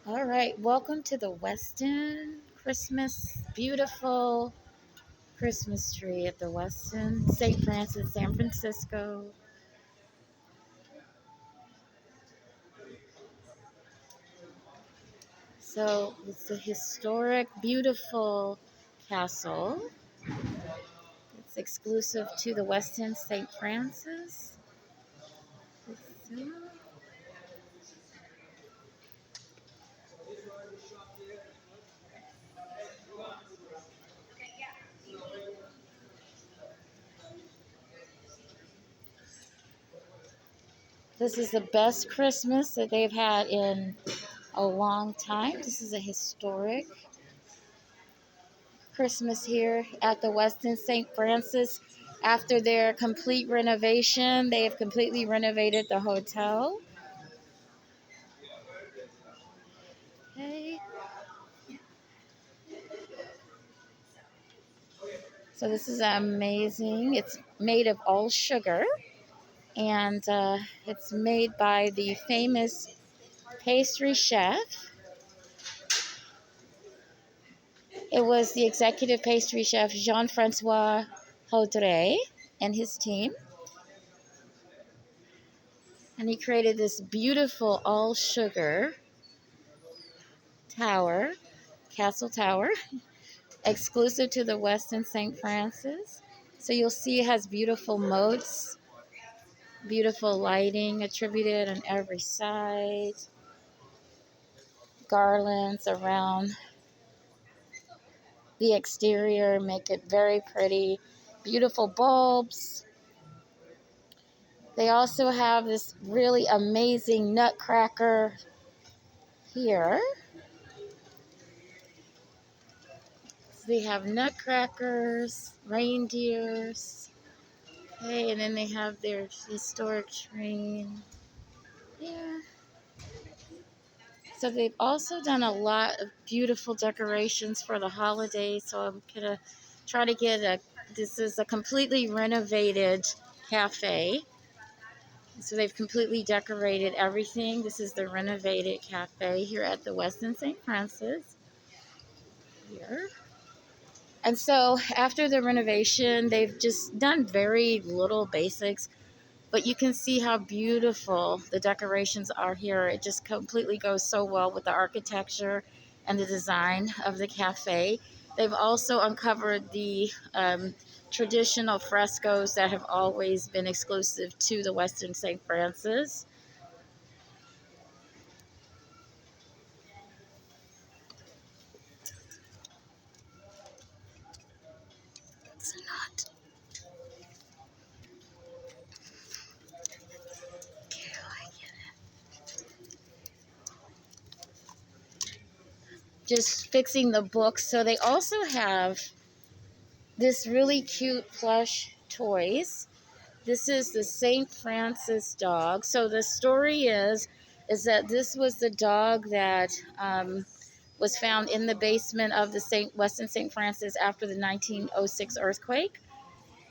All right, welcome to the Westin Christmas, beautiful Christmas tree at the Westin, St. Francis, San Francisco. So it's a historic, beautiful castle. It's exclusive to the Westin St. Francis. This is the best Christmas that they've had in a long time. This is a historic Christmas here at the Westin St. Francis. After their complete renovation, they have completely renovated the hotel. Okay. So this is amazing. It's made of all sugar, and it's made by the famous pastry chef. It was the executive pastry chef Jean-Francois Haudret and his team. And he created this beautiful all sugar tower, castle tower, exclusive to the Westin St. Francis. So you'll see it has beautiful moats, beautiful lighting attributed on every side, garlands around the exterior make it very pretty, beautiful bulbs. They also have this really amazing nutcracker here. So they have nutcrackers, reindeers. Okay, and then they have their historic train. Yeah. So they've also done a lot of beautiful decorations for the holidays. So I'm gonna try to get this is a completely renovated cafe. So they've completely decorated everything. This is the renovated cafe here at the Westin St. Francis. Here. And so after the renovation, they've just done very little basics. But you can see how beautiful the decorations are here. It just completely goes so well with the architecture and the design of the cafe. They've also uncovered the traditional frescoes that have always been exclusive to the Westin St. Francis. It's not. Just fixing the books. So they also have this really cute plush toys. This is the St. Francis dog. So the story is that this was the dog that was found in the basement of the Westin St. Francis after the 1906 earthquake.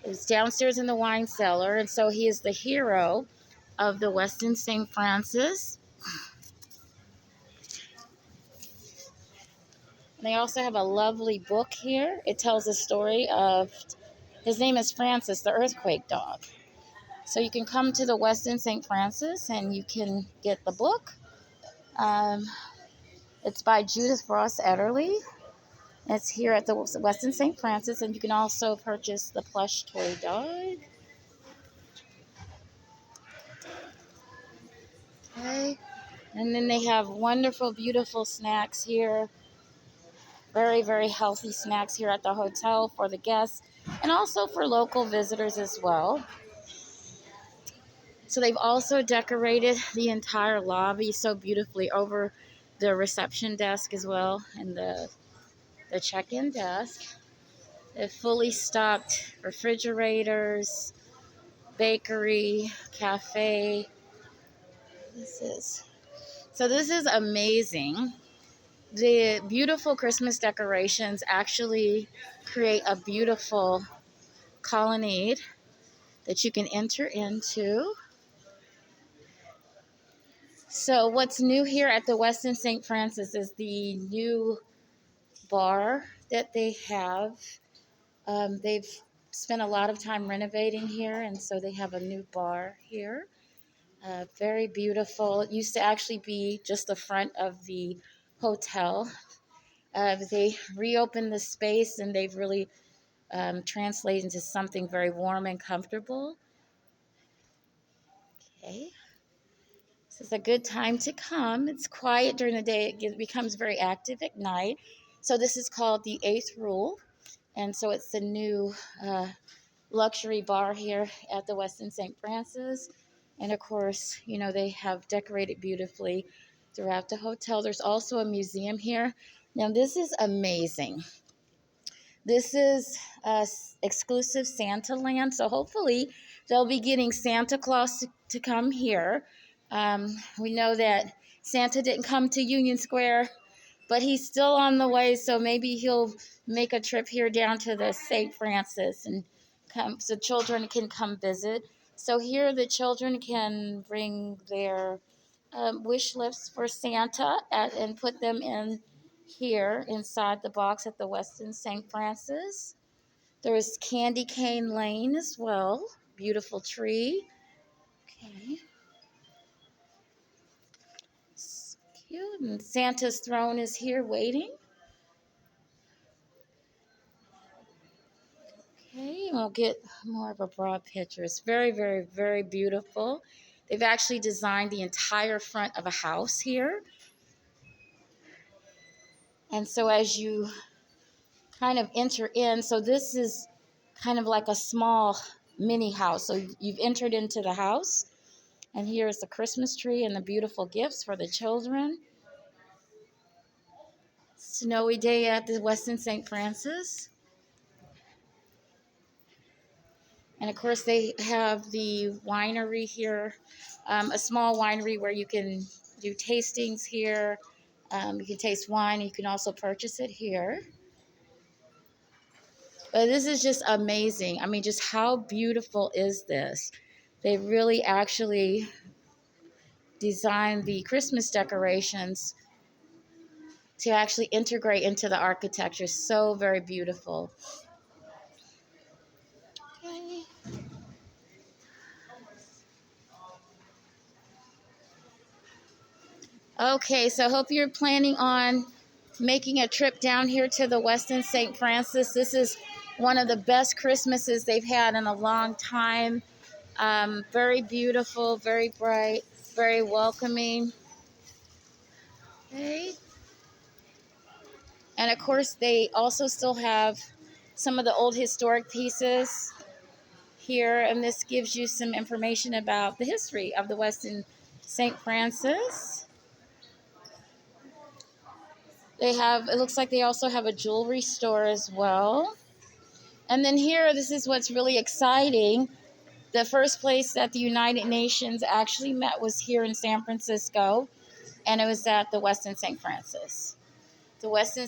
It was downstairs in the wine cellar, and so he is the hero of the Westin St. Francis. And they also have a lovely book here. It tells the story of, his name is Francis, the earthquake dog. So you can come to the Westin St. Francis and you can get the book. It's by Judith Ross Ederle. It's here at the Westin St. Francis, and you can also purchase the plush toy dog. Okay. And then they have wonderful, beautiful snacks here. Very, very healthy snacks here at the hotel for the guests and also for local visitors as well. So they've also decorated the entire lobby so beautifully over the reception desk as well and the check-in desk. They've fully stocked refrigerators, bakery, cafe. This is amazing. The beautiful Christmas decorations actually create a beautiful colonnade that you can enter into. So what's new here at the Westin St. Francis is the new bar that they have. They've spent a lot of time renovating here, and so they have a new bar here. Very beautiful. It used to actually be just the front of the hotel. They reopened the space, and they've really translated into something very warm and comfortable. Okay. This is a good time to come. It's quiet during the day. It becomes very active at night. So this is called the Eighth Rule. And so it's the new luxury bar here at the Westin St. Francis. And of course, you know, they have decorated beautifully throughout the hotel. There's also a museum here. Now, this is amazing. This is exclusive Santa land. So hopefully they'll be getting Santa Claus to come here. We know that Santa didn't come to Union Square, but he's still on the way, so maybe he'll make a trip here down to the St. Francis and come so children can come visit. So here the children can bring their wish lists for Santa and put them in here inside the box at the Westin St. Francis. There's Candy Cane Lane as well. Beautiful tree. Okay. It's cute. And Santa's throne is here waiting. Okay, we'll get more of a broad picture. It's very, very, very beautiful. They've actually designed the entire front of a house here. And so as you kind of enter in, so this is kind of like a small mini house. So you've entered into the house, and here is the Christmas tree and the beautiful gifts for the children. Snowy day at the Westin St. Francis. And of course, they have the winery here, a small winery where you can do tastings here. You can taste wine. You can also purchase it here. But this is just amazing. I mean, just how beautiful is this? They really actually designed the Christmas decorations to actually integrate into the architecture. So very beautiful. Okay. Okay, so I hope you're planning on making a trip down here to the Westin St. Francis. This is one of the best Christmases they've had in a long time. Very beautiful, very bright, very welcoming. Okay. And of course, they also still have some of the old historic pieces here, and this gives you some information about the history of the Westin St. Francis. They have, it looks like they also have a jewelry store as well. And then here, this is what's really exciting. The first place that the United Nations actually met was here in San Francisco, and it was at the Westin St. Francis. The Westin